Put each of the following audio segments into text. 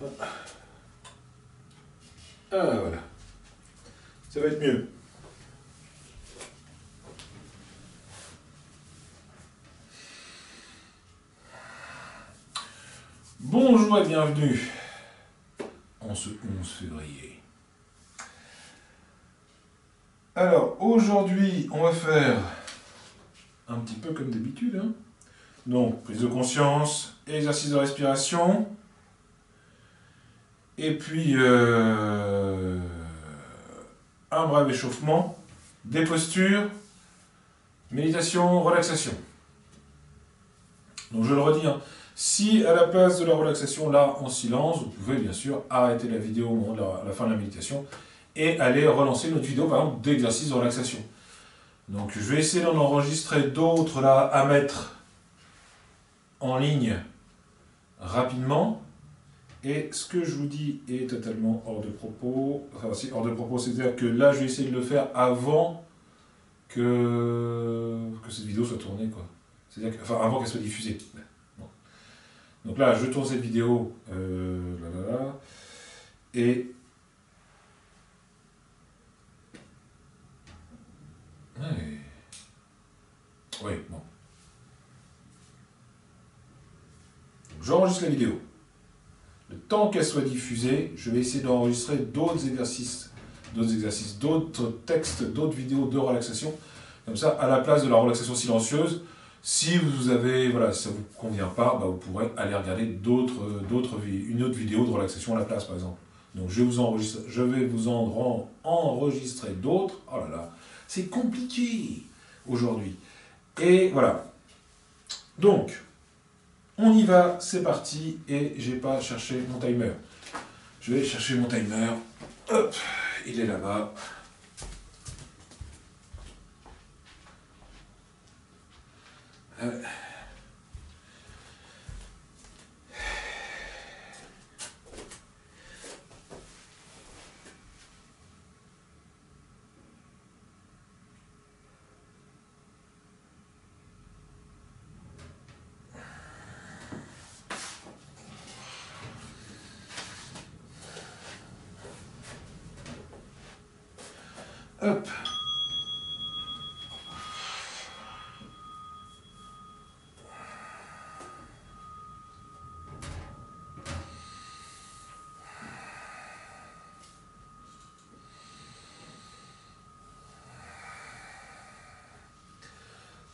Ah voilà. Ça va être mieux. Bonjour et bienvenue en ce 11 février. Alors, aujourd'hui, on va faire un petit peu comme d'habitude. Hein. Donc, prise de conscience, exercice de respiration, et puis un bref échauffement, des postures, méditation, relaxation. Donc, je le redis, hein, si à la place de la relaxation, là, en silence, vous pouvez bien sûr arrêter la vidéo au moment de la fin de la méditation et aller relancer notre vidéo, par exemple, d'exercice de relaxation. Donc, je vais essayer d'en enregistrer d'autres là à mettre en ligne rapidement. Et ce que je vous dis est totalement hors de propos. Enfin, si, hors de propos, c'est-à-dire que là, je vais essayer de le faire avant que cette vidéo soit tournée, quoi. C'est-à-dire que, enfin, avant qu'elle soit diffusée. Bon. Donc là, je tourne cette vidéo, et... Ouais. Oui, bon. J'enregistre la vidéo. Le temps qu'elle soit diffusée, je vais essayer d'enregistrer d'autres exercices, d'autres textes, d'autres vidéos de relaxation. Comme ça, à la place de la relaxation silencieuse, si vous avez, voilà, si ça ne vous convient pas, bah, vous pourrez aller regarder une autre vidéo de relaxation à la place, par exemple. Donc je vais vous enregistrer d'autres. Oh là là, c'est compliqué aujourd'hui. Et voilà. Donc, on y va, c'est parti, et j'ai pas cherché mon timer. Je vais chercher mon timer. Hop, il est là-bas. Hop.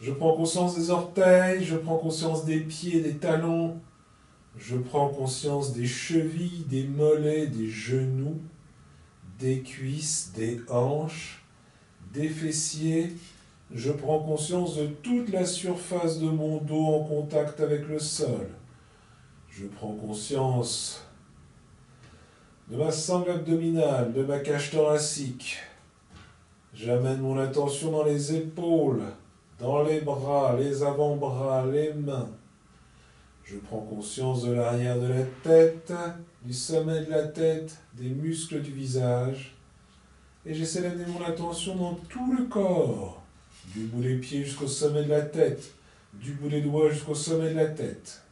Je prends conscience des orteils, je prends conscience des pieds, des talons, je prends conscience des chevilles, des mollets, des genoux, des cuisses, des hanches, des fessiers. Je prends conscience de toute la surface de mon dos en contact avec le sol. Je prends conscience de ma sangle abdominale, de ma cage thoracique. J'amène mon attention dans les épaules, dans les bras, les avant-bras, les mains. Je prends conscience de l'arrière de la tête, du sommet de la tête, des muscles du visage. Et j'essaie d'amener mon attention dans tout le corps, du bout des pieds jusqu'au sommet de la tête, du bout des doigts jusqu'au sommet de la tête.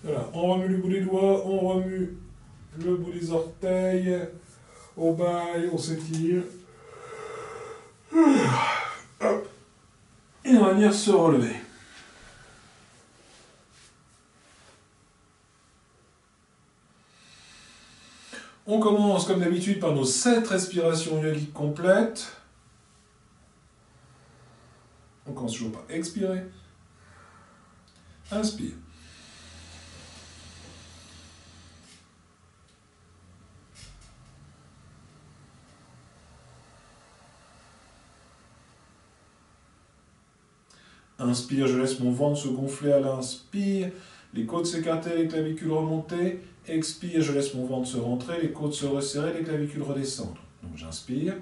Voilà, on remue le bout des doigts, on remue le bout des orteils, on baille, on s'étire. Hop. Et on va venir se relever. On commence comme d'habitude par nos 7 respirations yogiques complètes. On commence toujours par expirer. Inspire. Inspire, je laisse mon ventre se gonfler à l'inspire, les côtes s'écarter, les clavicules remonter. Expire, je laisse mon ventre se rentrer, les côtes se resserrer, les clavicules redescendre. Donc j'inspire.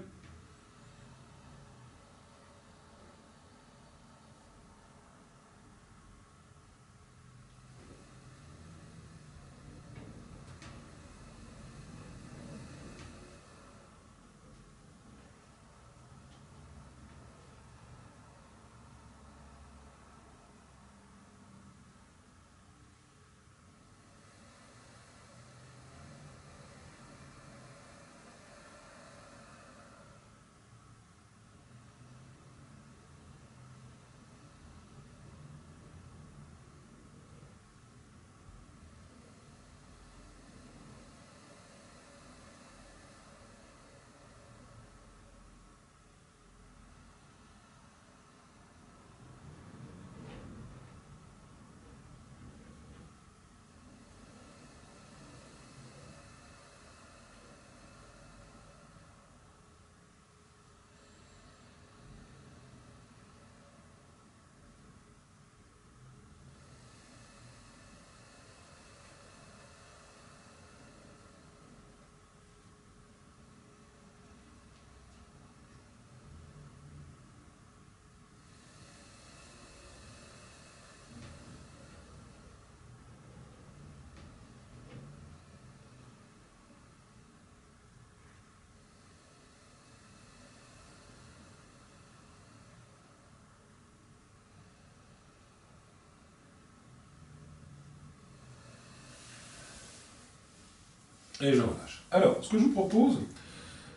Et je relâche. Alors, ce que je vous propose,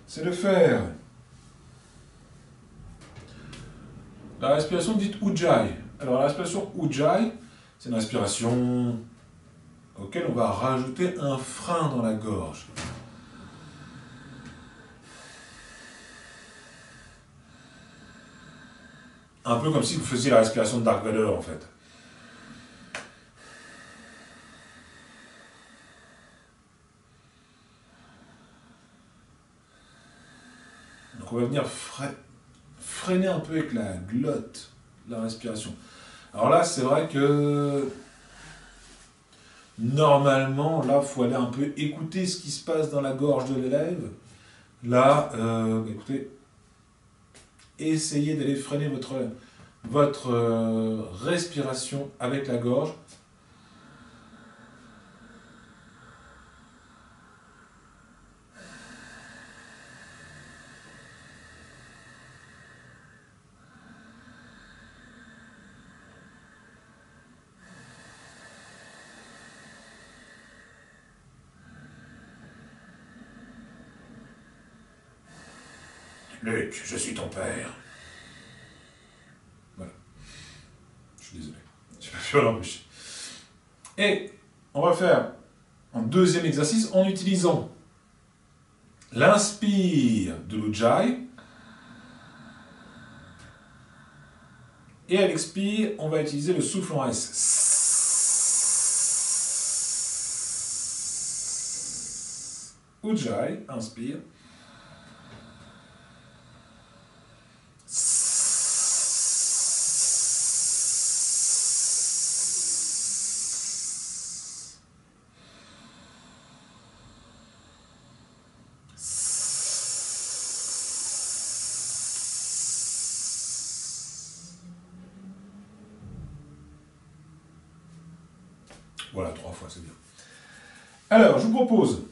c'est de faire la respiration dite Ujjayi. Alors, la respiration Ujjayi, c'est une respiration auquel on va rajouter un frein dans la gorge. Un peu comme si vous faisiez la respiration de Dark Vader, en fait. Donc on va venir freiner un peu avec la glotte la respiration. Alors là, c'est vrai que normalement, là, il faut aller un peu écouter ce qui se passe dans la gorge de l'élève. Là, écoutez, essayez d'aller freiner votre respiration avec la gorge. Luc, je suis ton père. Voilà. Je suis désolé. Je peux plus l'embêcher. Et on va faire un deuxième exercice en utilisant l'inspire de l'Ujjayi. Et à l'expire, on va utiliser le souffle en S. Ujjayi, inspire. Voilà, 3 fois, c'est bien. Alors, je vous propose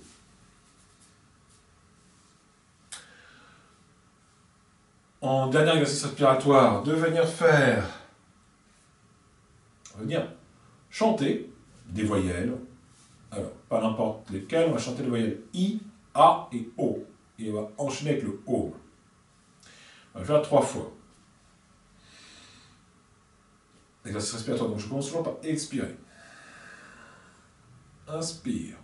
en dernier exercice respiratoire de venir chanter des voyelles. Alors, pas n'importe lesquelles, on va chanter les voyelles I, A et O. Et on va enchaîner avec le O. On va le faire 3 fois. Exercice respiratoire, donc je commence toujours par expirer. Inspire.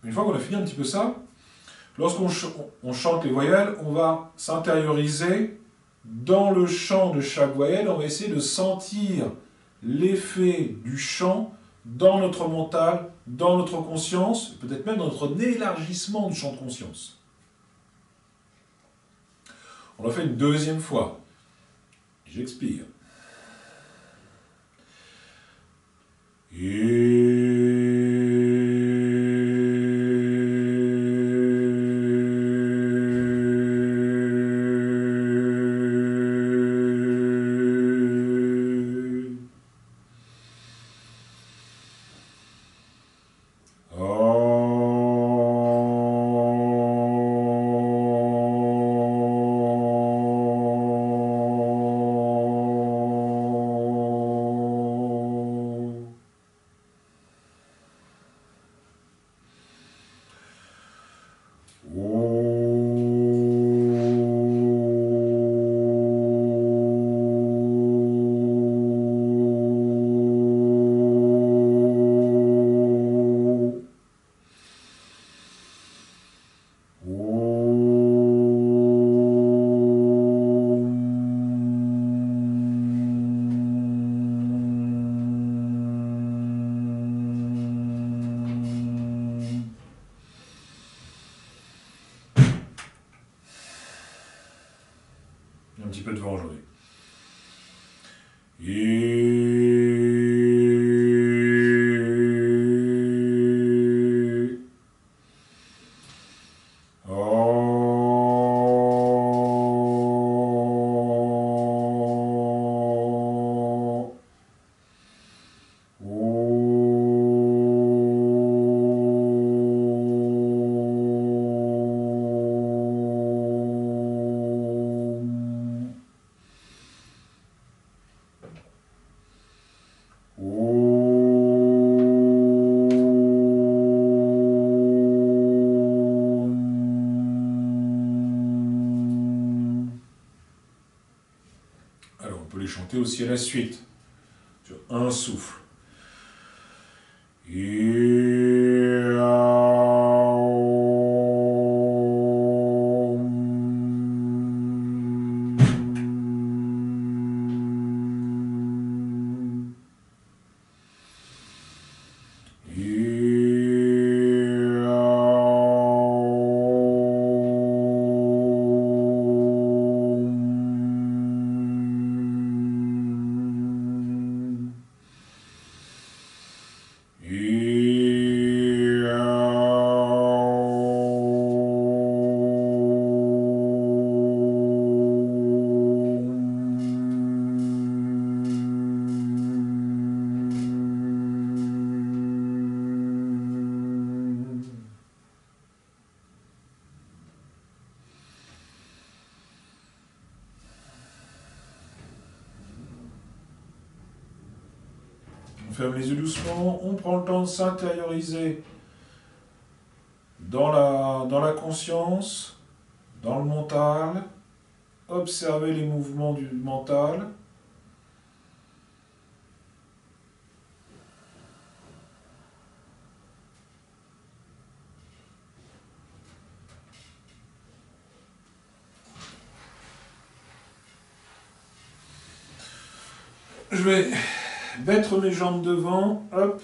Une fois qu'on a fini un petit peu ça, lorsqu'on chante les voyelles, on va s'intérioriser dans le chant de chaque voyelle. On va essayer de sentir l'effet du chant dans notre mental, dans notre conscience, peut-être même dans notre élargissement du champ de conscience. On le fait une deuxième fois. J'expire. Un petit peu de vent aujourd'hui. Alors, on peut les chanter aussi à la suite, sur un souffle. On ferme les yeux doucement, on prend le temps de s'intérioriser dans la conscience, dans le mental, observez les mouvements du mental. Je vais mettre mes jambes devant, hop,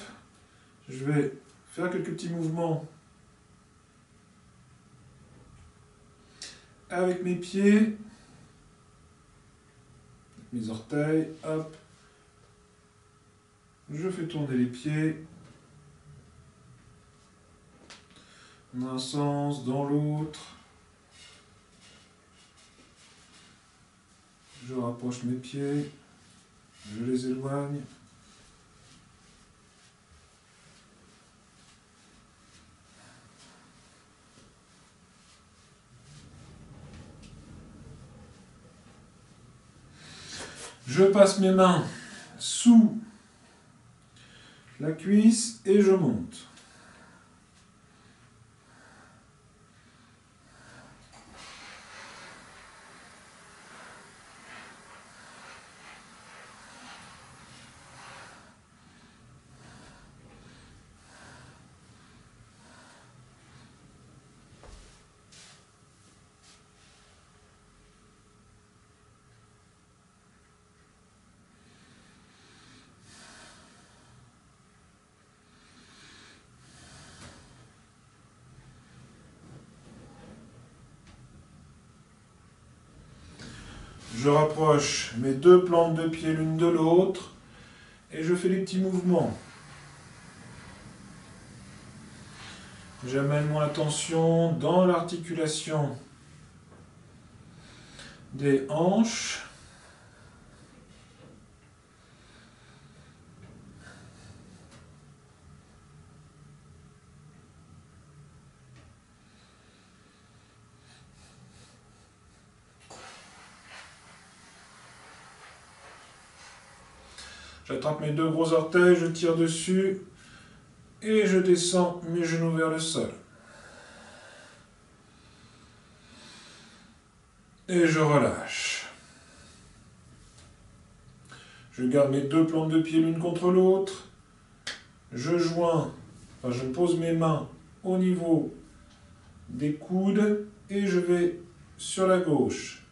je vais faire quelques petits mouvements avec mes pieds, mes orteils, hop, je fais tourner les pieds, d'un sens, dans l'autre, je rapproche mes pieds, je les éloigne. Je passe mes mains sous la cuisse et je monte. Je rapproche mes deux plantes de pied l'une de l'autre et je fais des petits mouvements. J'amène mon attention dans l'articulation des hanches. J'attrape mes deux gros orteils, je tire dessus et je descends mes genoux vers le sol. Et je relâche. Je garde mes deux plantes de pied l'une contre l'autre. Je pose mes mains au niveau des coudes et je vais sur la gauche.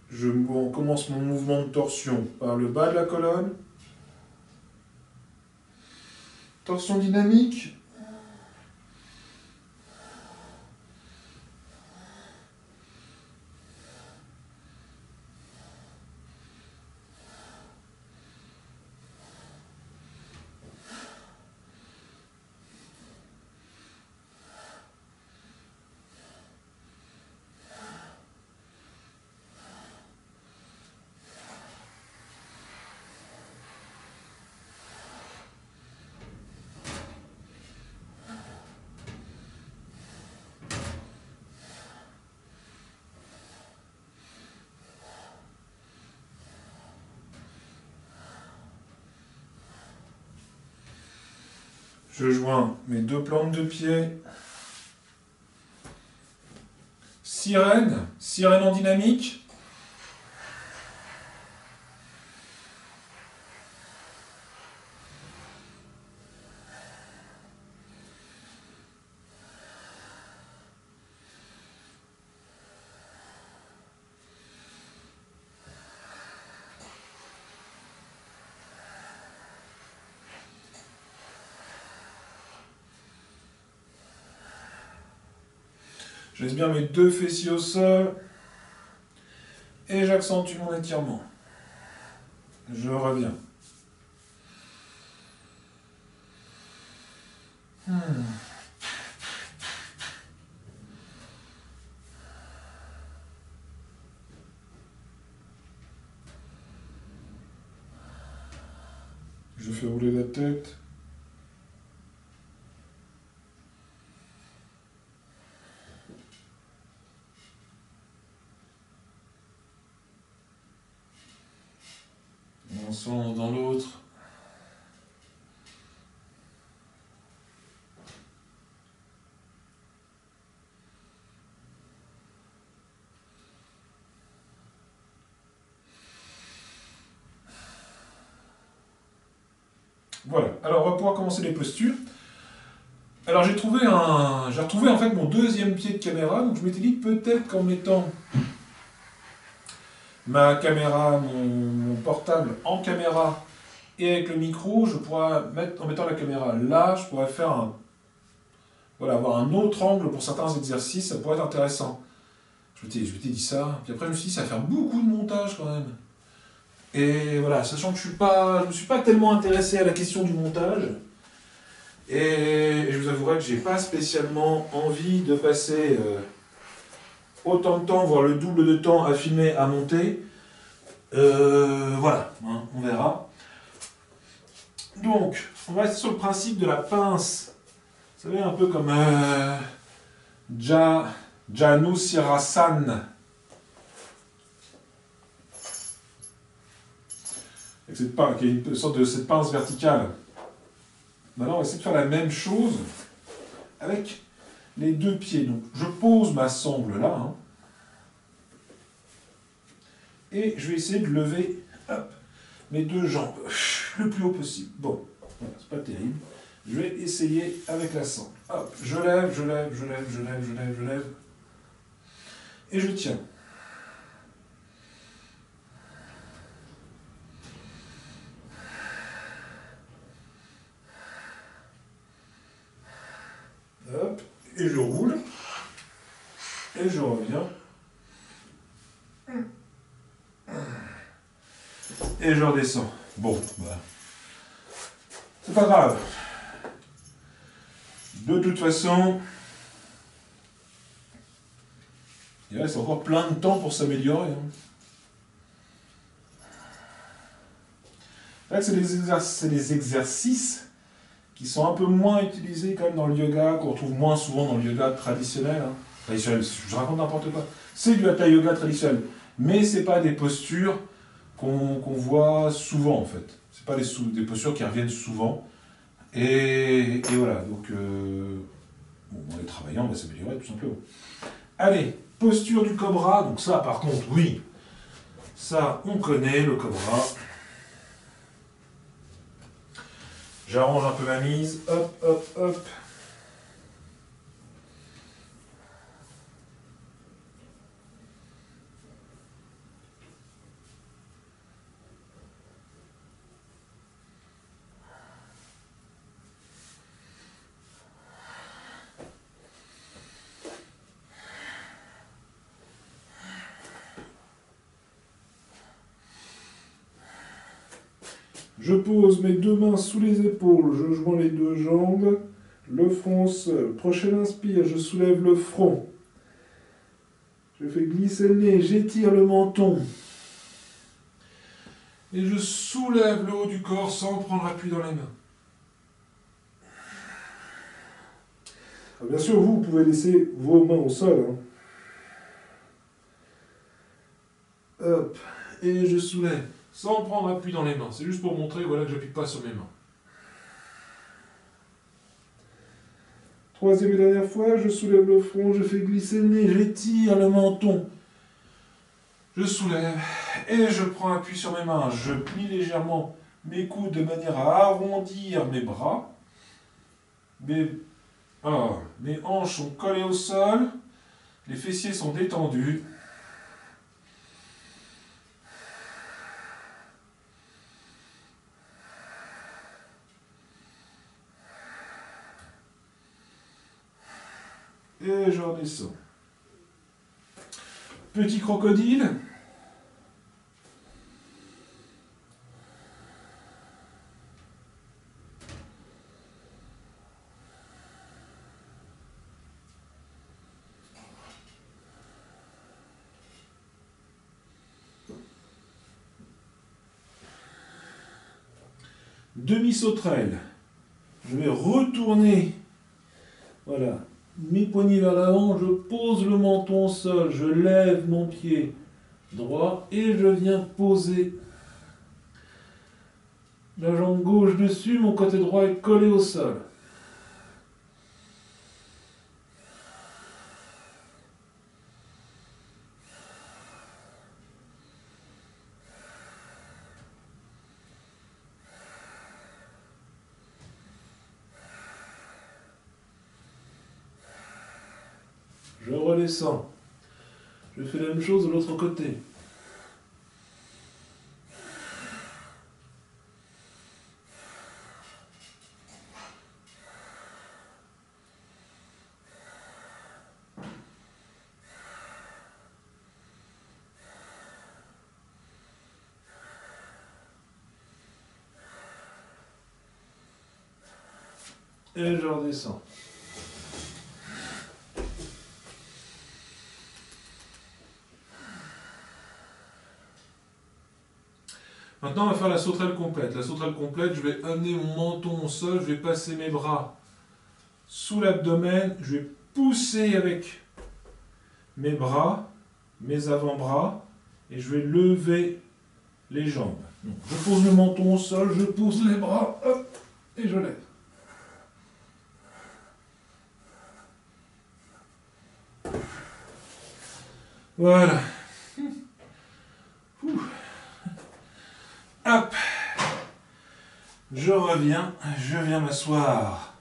On commence mon mouvement de torsion par le bas de la colonne. Torsion dynamique. Je joins mes deux plantes de pied. Sirène en dynamique. Je laisse bien mes deux fessiers au sol et j'accentue mon étirement. Je reviens. Je fais rouler la tête. Un sens dans l'autre. Voilà, alors on va pouvoir commencer les postures. Alors j'ai retrouvé en fait mon deuxième pied de caméra, donc je m'étais dit peut-être qu'en mettant ma caméra, mon portable en caméra et avec le micro, je pourrais en mettant la caméra là, je pourrais faire voilà, avoir un autre angle pour certains exercices, ça pourrait être intéressant. Je m'étais dit ça, puis après je me suis dit ça va faire beaucoup de montage quand même. Et voilà, sachant que je me suis pas tellement intéressé à la question du montage, et je vous avouerai que j'ai pas spécialement envie de passer autant de temps, voire le double de temps à filmer, à monter. Voilà, hein, on verra. Donc, on va rester sur le principe de la pince. Vous savez, un peu comme Janusirasan. Avec cette pince, qui est une sorte de cette pince verticale. Maintenant, on va essayer de faire la même chose avec les deux pieds. Donc, je pose ma sangle là. Hein, et je vais essayer de lever hop, mes deux jambes le plus haut possible. Bon, voilà, c'est pas terrible. Je vais essayer avec la sangle. Hop, je lève, je lève, je lève, je lève, je lève, je lève. Et je tiens. Hop, et je roule. Et je reviens. Et je redescends. Bon, bah. C'est pas grave. De toute façon, il reste encore plein de temps pour s'améliorer. Hein. Là, c'est des exercices qui sont un peu moins utilisés quand même dans le yoga, qu'on retrouve moins souvent dans le yoga traditionnel. Hein. Traditionnel, je raconte n'importe quoi. C'est du hatha yoga traditionnel. Mais c'est pas des postures qu'on voit souvent en fait. C'est pas des postures qui reviennent souvent. Et voilà, donc en les travaillant, on va s'améliorer tout simplement. Allez, posture du cobra, donc ça par contre, oui, ça on connaît le cobra. J'arrange un peu ma mise, hop, hop, hop. Je pose mes deux mains sous les épaules, je joins les deux jambes, le front seul. Prochaine inspire, je soulève le front. Je fais glisser le nez, j'étire le menton. Et je soulève le haut du corps sans prendre appui dans les mains. Alors bien sûr, vous pouvez laisser vos mains au sol. Hein. Hop, et je soulève. Sans prendre appui dans les mains. C'est juste pour montrer voilà, que je n'appuie pas sur mes mains. Troisième et dernière fois, je soulève le front, je fais glisser le nez, j'étire le menton. Je soulève et je prends appui sur mes mains. Je plie légèrement mes coudes de manière à arrondir mes bras. Mes hanches sont collées au sol. Les fessiers sont détendus. Et je redescends. Petit crocodile. Demi-sauterelle. Je vais retourner. Voilà. Mes poignets vers l'avant, je pose le menton au sol, je lève mon pied droit et je viens poser la jambe gauche dessus, mon côté droit est collé au sol. redescends. Je fais la même chose de l'autre côté. Et je redescends. Maintenant, on va faire la sauterelle complète. La sauterelle complète, je vais amener mon menton au sol, je vais passer mes bras sous l'abdomen, je vais pousser avec mes bras, mes avant-bras, et je vais lever les jambes. Donc, je pose le menton au sol, je pousse les bras, hop, et je lève. Voilà. Hop. Je reviens, je viens m'asseoir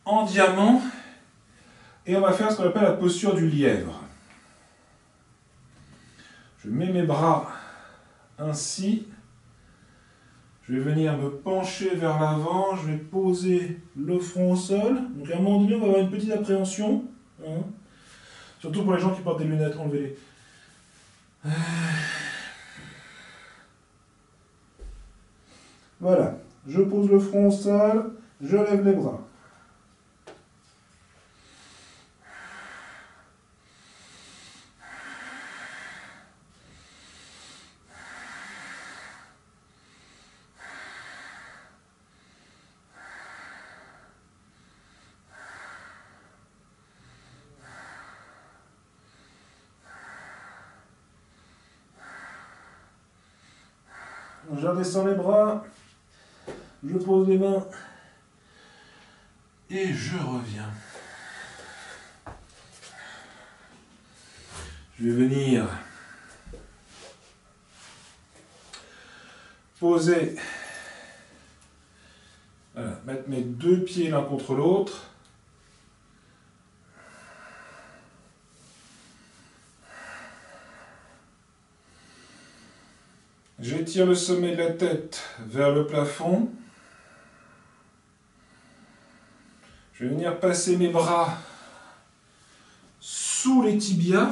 en diamant et on va faire ce qu'on appelle la posture du lièvre. Je mets mes bras ainsi, je vais venir me pencher vers l'avant, je vais poser le front au sol. Donc à un moment donné, on va avoir une petite appréhension, hein. Surtout pour les gens qui portent des lunettes, enlevez-les. Voilà, je pose le front au sol, je lève les bras. Je redescends les bras, je pose les mains et je reviens. Je vais venir poser, voilà, mettre mes deux pieds l'un contre l'autre. J'étire le sommet de la tête vers le plafond. Je vais venir passer mes bras sous les tibias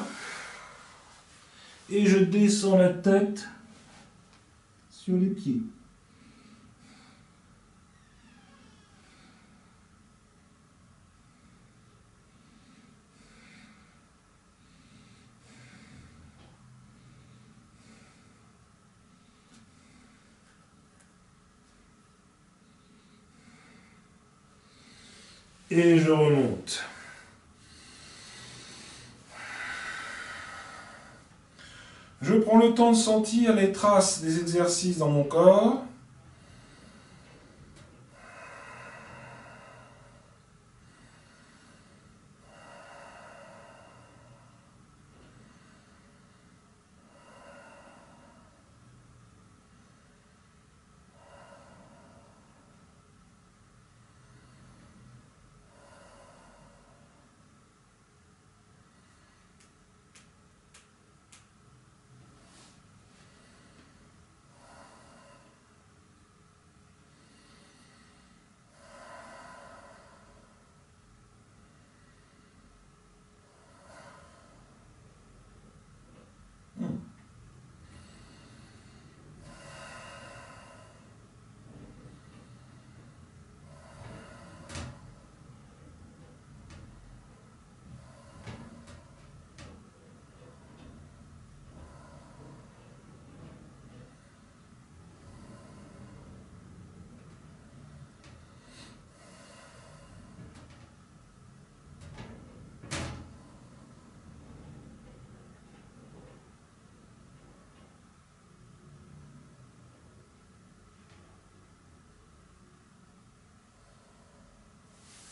et je descends la tête sur les pieds. Et je remonte. Je prends le temps de sentir les traces des exercices dans mon corps.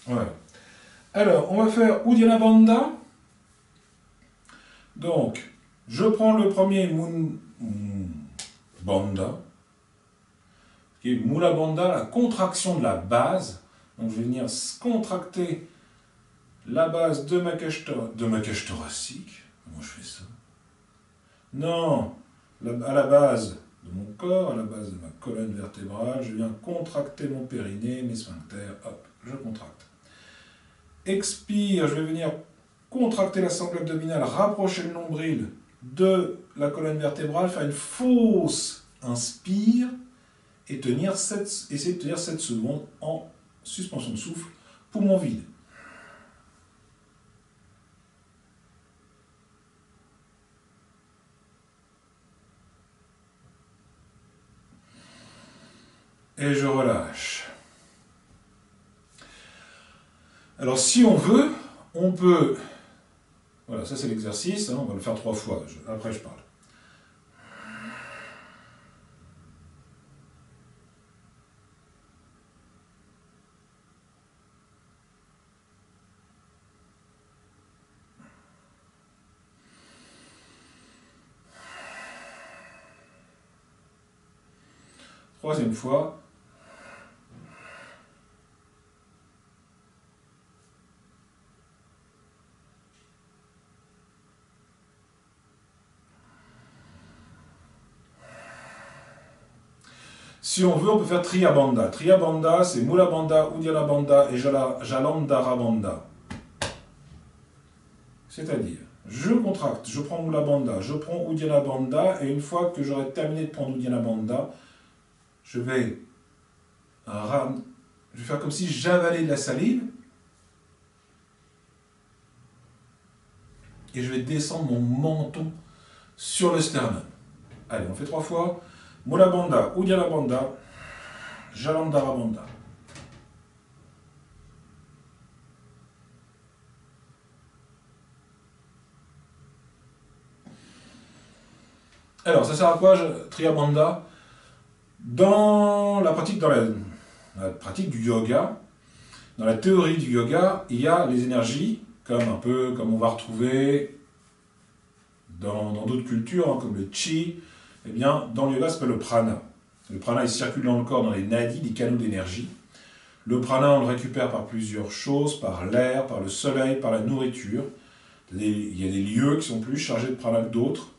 Voilà. Alors, on va faire Uddiyana Bandha. Donc, je prends le premier Bandha, qui est Mula Bandha, la contraction de la base. Donc, je vais venir contracter la base de ma cage thoracique. Comment je fais ça? Non, à la base de mon corps, à la base de ma colonne vertébrale, je viens contracter mon périnée, mes sphincters, hop, je contracte. Expire, je vais venir contracter la sangle abdominale, rapprocher le nombril de la colonne vertébrale, faire une fausse inspire et essayer de tenir 7 secondes en suspension de souffle, poumon vide. Et je relâche. Alors si on veut, on peut... Voilà, ça c'est l'exercice, hein, on va le faire 3 fois, après je parle. Troisième fois. Si on veut, on peut faire Triya Bandha. Triya Bandha, c'est Mula Bandha, Uddiyana Bandha et Jalandhara Bandha. C'est-à-dire, je contracte, je prends Mula Bandha, je prends Uddiyana Bandha, et une fois que j'aurai terminé de prendre Uddiyana Bandha, je vais faire comme si j'avalais de la salive, et je vais descendre mon menton sur le sternum. Allez, on fait 3 fois. Mula Bandha, Uddiyana Bandha, Jalandhara Bandha. Alors, ça sert à quoi, Triya Bandha? Dans la pratique du yoga, dans la théorie du yoga, il y a les énergies, un peu comme on va retrouver dans d'autres cultures, hein, comme le chi. Eh bien, dans le yoga, ça s'appelle le prana. Le prana, il circule dans le corps, dans les nadis, les canaux d'énergie. Le prana, on le récupère par plusieurs choses, par l'air, par le soleil, par la nourriture. Il y a des lieux qui sont plus chargés de prana que d'autres.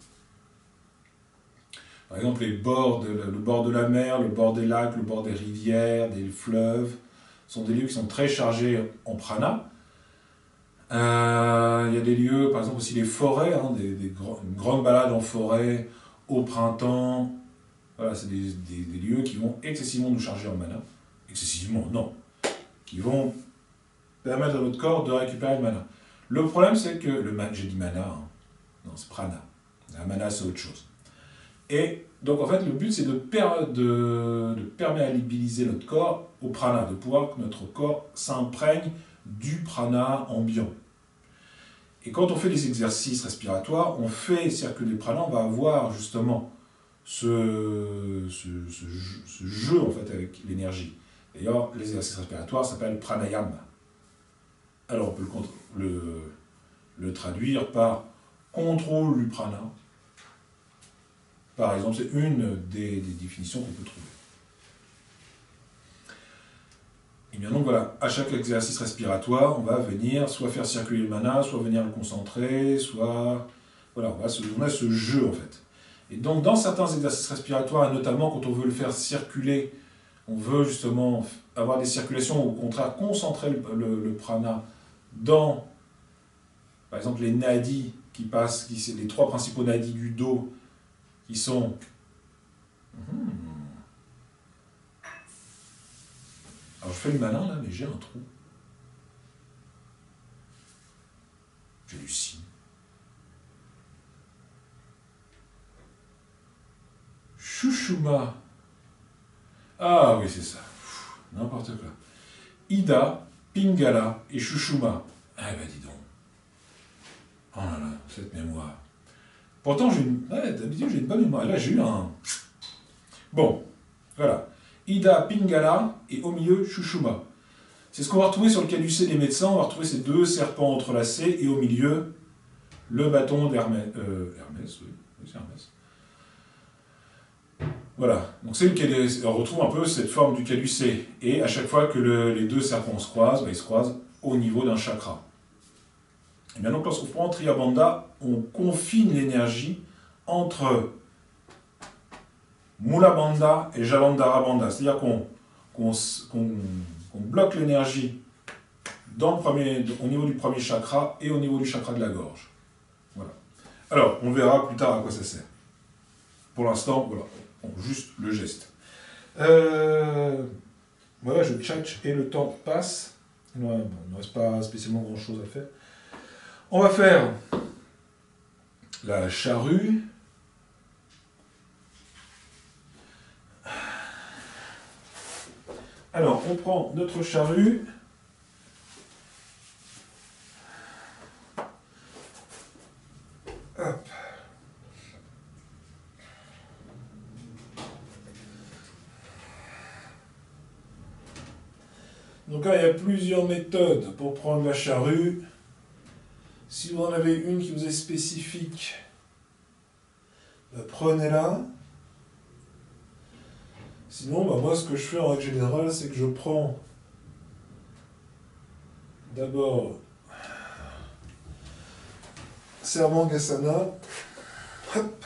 Par exemple, le bord de la mer, le bord des lacs, le bord des rivières, des fleuves, sont des lieux qui sont très chargés en prana. Il y a des lieux, par exemple aussi les forêts, hein, une grande balade en forêt au printemps. Voilà, c'est des lieux qui vont excessivement nous charger en mana. Excessivement, non. Qui vont permettre à notre corps de récupérer le mana. Le problème, c'est que j'ai dit mana, hein. Non, c'est prana. La mana, c'est autre chose. Et donc, en fait, le but, c'est de perméabiliser notre corps au prana, de pouvoir que notre corps s'imprègne du prana ambiant. Et quand on fait des exercices respiratoires, on fait circuler le prana, on va avoir justement ce jeu en fait, avec l'énergie. D'ailleurs, les exercices respiratoires s'appellent pranayama. Alors, on peut le traduire par contrôle du prana. Par exemple, c'est une des définitions qu'on peut trouver. Et bien donc voilà, à chaque exercice respiratoire, on va venir soit faire circuler le mana, soit venir le concentrer, soit... Voilà, on a ce jeu en fait. Et donc dans certains exercices respiratoires, et notamment quand on veut le faire circuler, on veut justement avoir des circulations, ou au contraire concentrer le prana dans, par exemple, les nadis les 3 principaux nadis du dos, qui sont... Alors je fais le malin là, mais j'ai un trou. J'hallucine. Shushuma. Ah oui, c'est ça. N'importe quoi. Ida, Pingala et Shushuma. Ah ben dis donc. Oh là là, cette mémoire. Pourtant, d'habitude, j'ai une bonne mémoire. Et là, j'ai eu un... Bon, voilà. Ida, Pingala et au milieu, Shushuma. C'est ce qu'on va retrouver sur le caducée des médecins. On va retrouver ces 2 serpents entrelacés et au milieu, le bâton d'Hermès. Hermès, oui, c'est Hermès. Voilà. Donc on retrouve un peu cette forme du caducée. Et à chaque fois que les 2 serpents se croisent, ils se croisent au niveau d'un chakra. Et bien donc, lorsqu'on prend Triya Bandha, on confine l'énergie entre Mula Bandha et Jalandhara Bandha. C'est-à-dire qu'on bloque l'énergie au niveau du premier chakra et au niveau du chakra de la gorge. Voilà. Alors, on verra plus tard à quoi ça sert. Pour l'instant, voilà, juste le geste. Voilà, je tchatche et le temps passe. Il ne reste pas spécialement grand-chose à faire. On va faire la charrue. Alors, on prend notre charrue. Hop. Donc là, il y a plusieurs méthodes pour prendre la charrue. Si vous en avez une qui vous est spécifique, prenez-la. Sinon, moi, ce que je fais en règle générale, c'est que je prends d'abord Sarvangasana. Hop.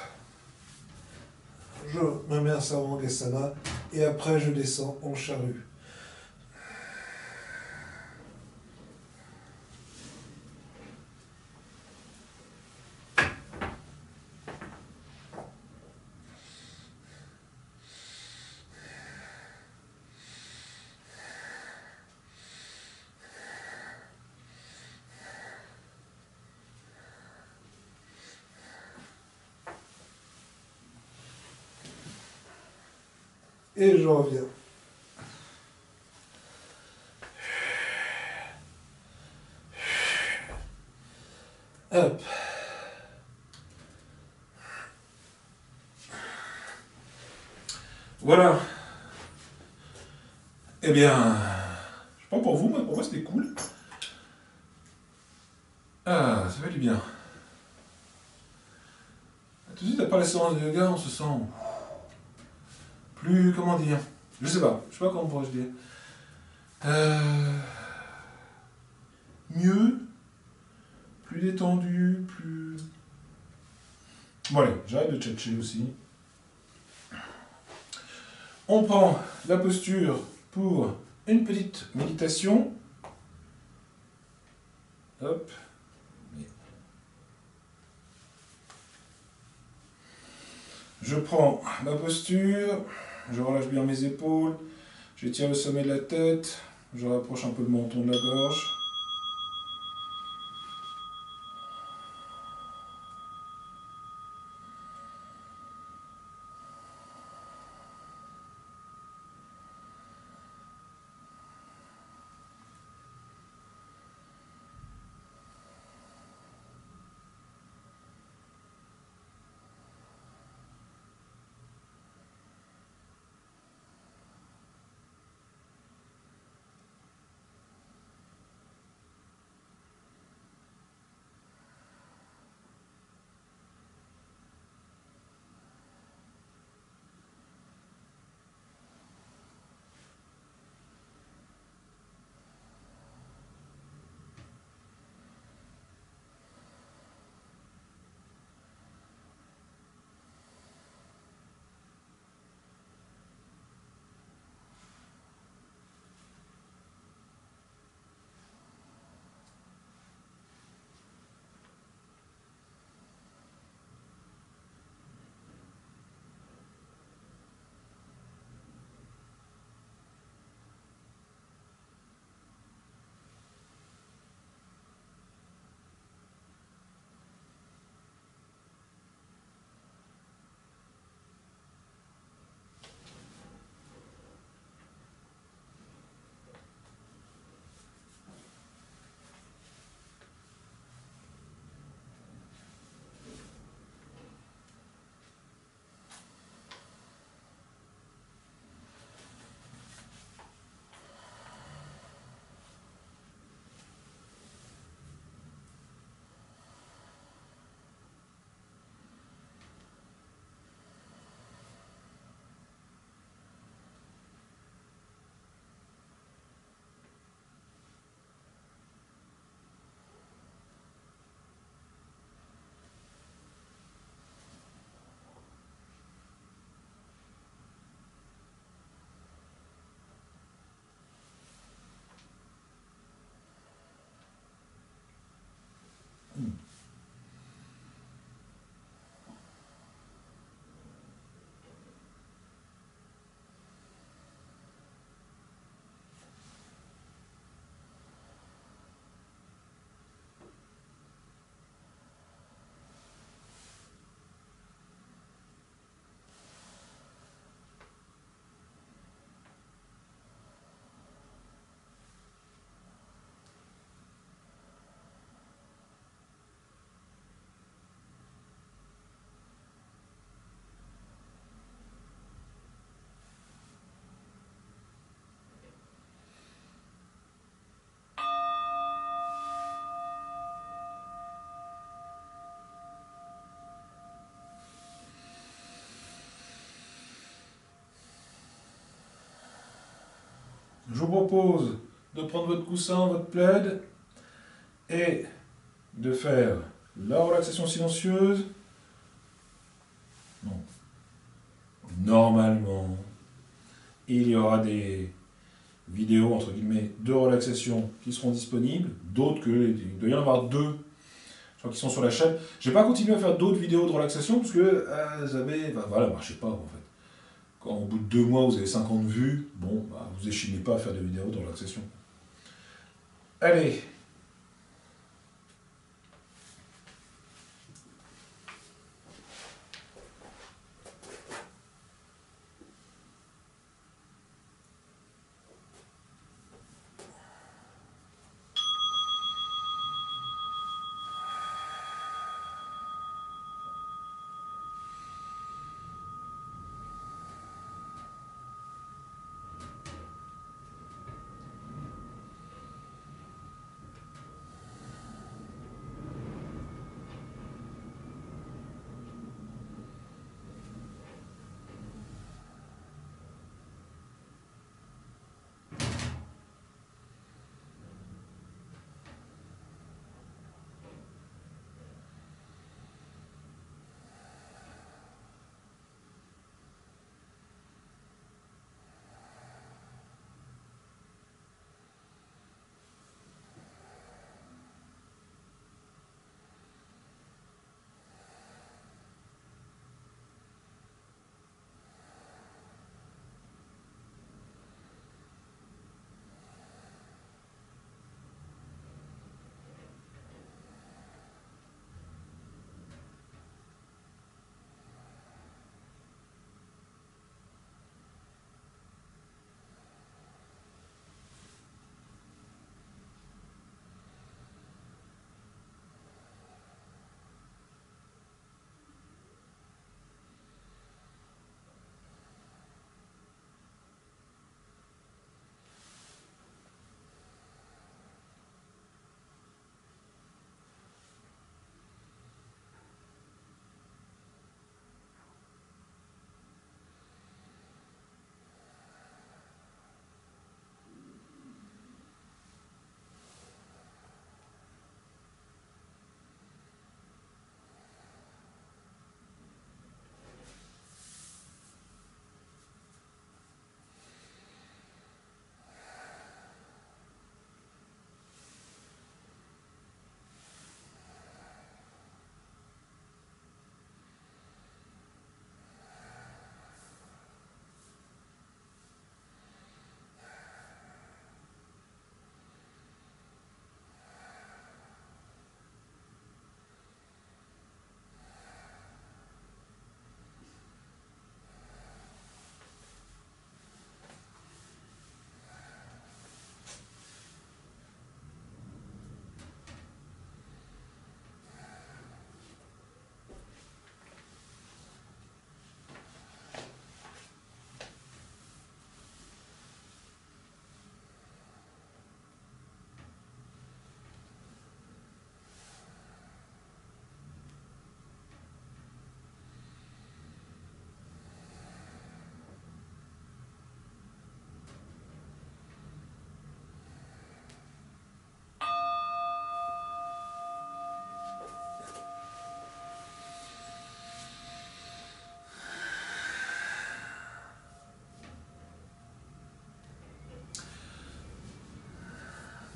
Je me mets en Sarvangasana et après je descends en charrue. Et je reviens. Hop. Voilà. Eh bien, je sais pas pour vous, mais pour moi c'était cool. Ah, ça fait du bien. Tout de suite après la séance de yoga, on se sent plus, comment dire, je sais pas comment pourrais-je dire. Mieux, plus détendu, plus... Bon allez, j'arrête de tchatcher aussi. On prend la posture pour une petite méditation. Hop. Je prends ma posture, je relâche bien mes épaules, j'étire le sommet de la tête, je rapproche un peu le menton de la gorge. je vous propose de prendre votre coussin, votre plaid, et de faire la relaxation silencieuse. Non. Normalement, il y aura des vidéos, entre guillemets, de relaxation qui seront disponibles. D'autres il doit y en avoir 2, je crois, qui sont sur la chaîne. Je n'ai pas continué à faire d'autres vidéos de relaxation parce que voilà, marchait pas en fait. Quand au bout de 2 mois vous avez 50 vues, bon, vous échinez pas à faire des vidéos de relaxation. Allez.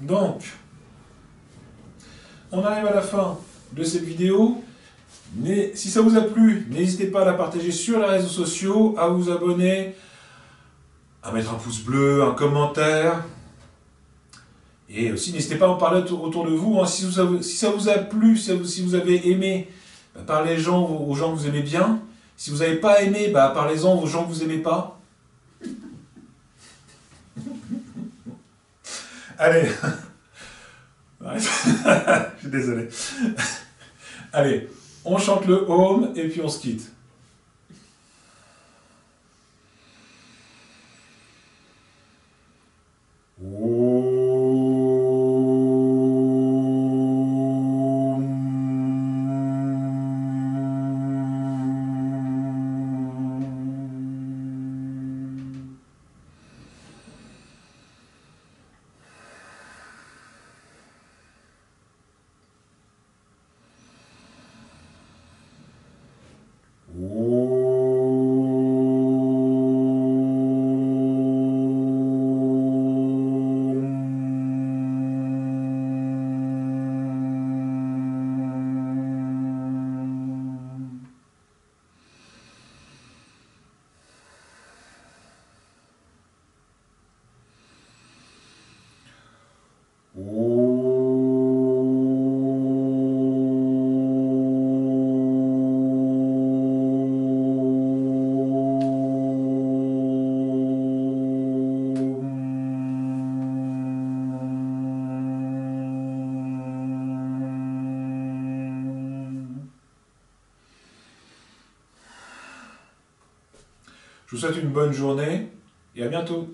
Donc, on arrive à la fin de cette vidéo. Mais si ça vous a plu, n'hésitez pas à la partager sur les réseaux sociaux, à vous abonner, à mettre un pouce bleu, un commentaire. Et aussi, n'hésitez pas à en parler autour de vous. Hein. Si ça vous a plu, si vous avez aimé, parlez aux gens que vous aimez bien. Si vous n'avez pas aimé, parlez-en aux gens que vous n'aimez pas. Allez. Je suis désolé. Allez, on chante le home et puis on se quitte. Je vous souhaite une bonne journée et à bientôt.